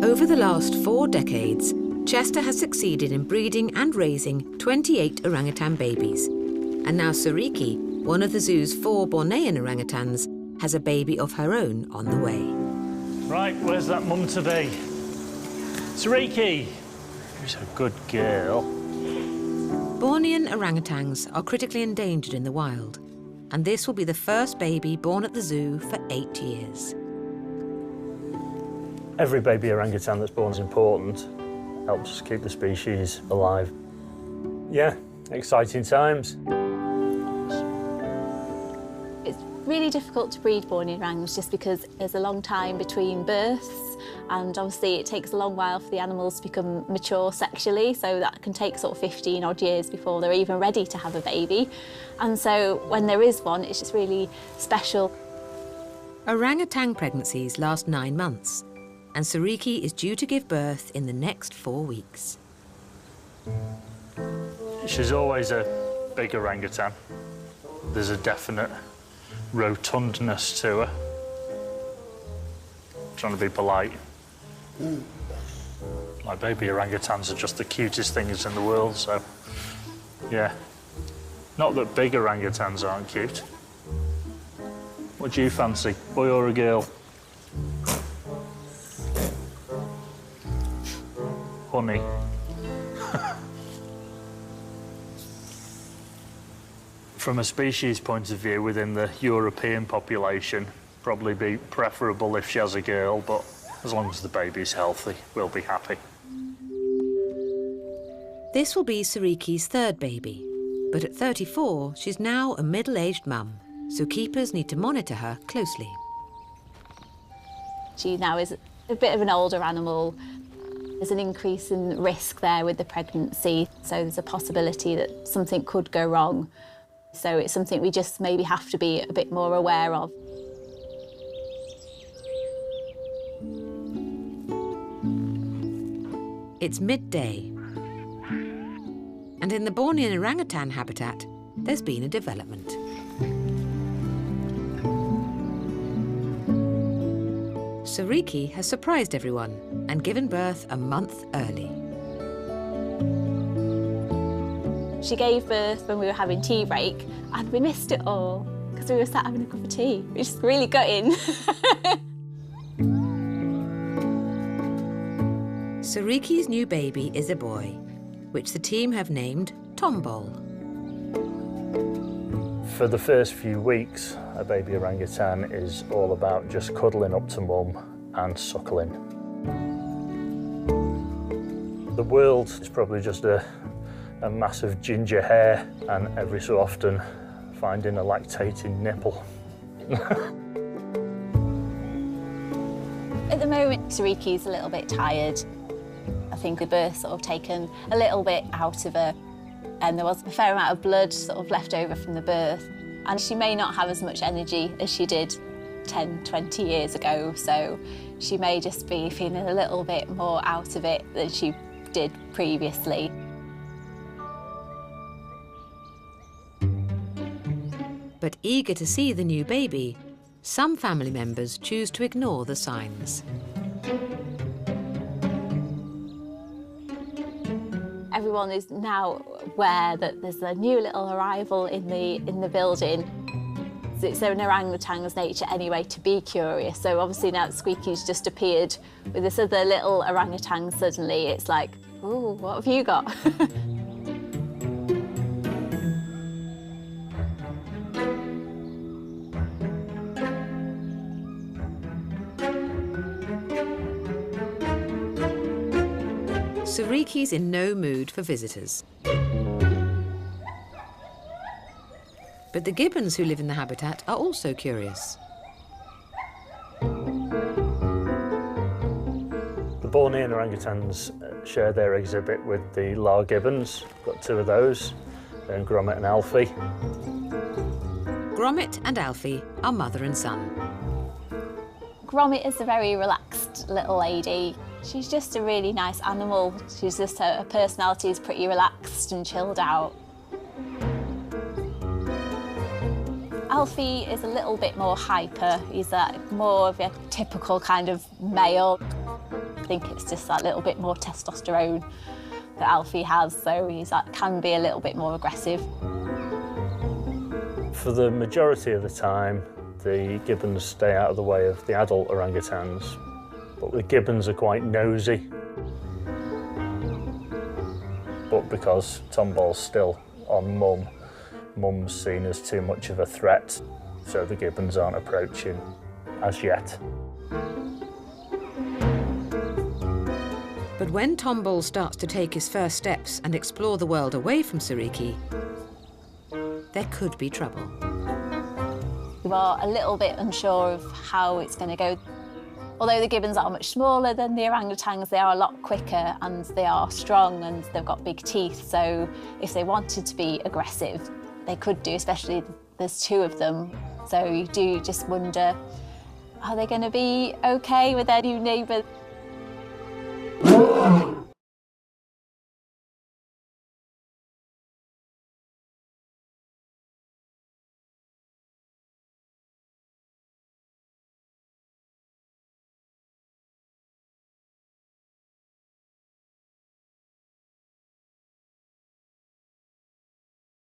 Over the last 4 decades, Chester has succeeded in breeding and raising 28 orangutan babies. And now Sariki, one of the zoo's 4 Bornean orangutans, has a baby of her own on the way. Right, where's that mum to be? Sariki! She's a good girl. Bornean orangutans are critically endangered in the wild, and this will be the first baby born at the zoo for 8 years. Every baby orangutan that's born is important. Helps keep the species alive. Yeah, exciting times. It's really difficult to breed Bornean orangs just because there's a long time between births, and obviously it takes a long while for the animals to become mature sexually, so that can take sort of 15 odd years before they're even ready to have a baby. And so when there is one, it's just really special. Orangutan pregnancies last 9 months, and Sariki is due to give birth in the next 4 weeks. She's always a big orangutan. There's a definite rotundness to her. Trying to be polite. Like, baby orangutans are just the cutest things in the world, so yeah. Not that big orangutans aren't cute. What do you fancy, boy or a girl? Honey. From a species point of view, within the European population, probably be preferable if she has a girl, but as long as the baby's healthy, we'll be happy. This will be Sariki's 3rd baby, but at 34, she's now a middle-aged mum, so keepers need to monitor her closely. She now is a bit of an older animal. There's an increase in risk there with the pregnancy, so there's a possibility that something could go wrong. So it's something we just maybe have to be a bit more aware of. It's midday, and in the Bornean orangutan habitat, there's been a development. Sariki has surprised everyone and given birth a month early. She gave birth when we were having tea break, and we missed it all because we were sat having a cup of tea, which is really gutting. Sariki's new baby is a boy, which the team have named Tombol. For the first few weeks, a baby orangutan is all about just cuddling up to mum and suckling. The world is probably just a massive ginger hair, and every so often finding a lactating nipple. At the moment, Sariki's a little bit tired. I think the birth's sort of taken a little bit out of her, and there was a fair amount of blood sort of left over from the birth, and she may not have as much energy as she did 10, 20 years ago, so she may just be feeling a little bit more out of it than she did previously. But eager to see the new baby, some family members choose to ignore the signs. Everyone is now aware that there's a new little arrival in the building. It's an orangutan's nature anyway to be curious, so obviously now that Squeaky's just appeared with this other little orangutan, suddenly it's like, oh, what have you got? Sariki's in no mood for visitors. But the gibbons who live in the habitat are also curious. The Bornean orangutans share their exhibit with the Lar gibbons. Got 2 of those, and Gromit and Alfie. Gromit and Alfie are mother and son. Gromit is a very relaxed little lady. She's just a really nice animal. She's just, her personality is pretty relaxed and chilled out. Alfie is a little bit more hyper. He's more of a typical kind of male. I think it's just that little bit more testosterone that Alfie has, so can be a little bit more aggressive. For the majority of the time, the gibbons stay out of the way of the adult orangutans, but the gibbons are quite nosy. But because Tombol's still on Mum, Mum's seen as too much of a threat, so the gibbons aren't approaching as yet. But when Tombol starts to take his first steps and explore the world away from Sariki, there could be trouble. We are a little bit unsure of how it's going to go. Although the gibbons are much smaller than the orangutans, they are a lot quicker and they are strong and they've got big teeth. So if they wanted to be aggressive, they could do, especially there's two of them. So you do just wonder, are they going to be okay with their new neighbour?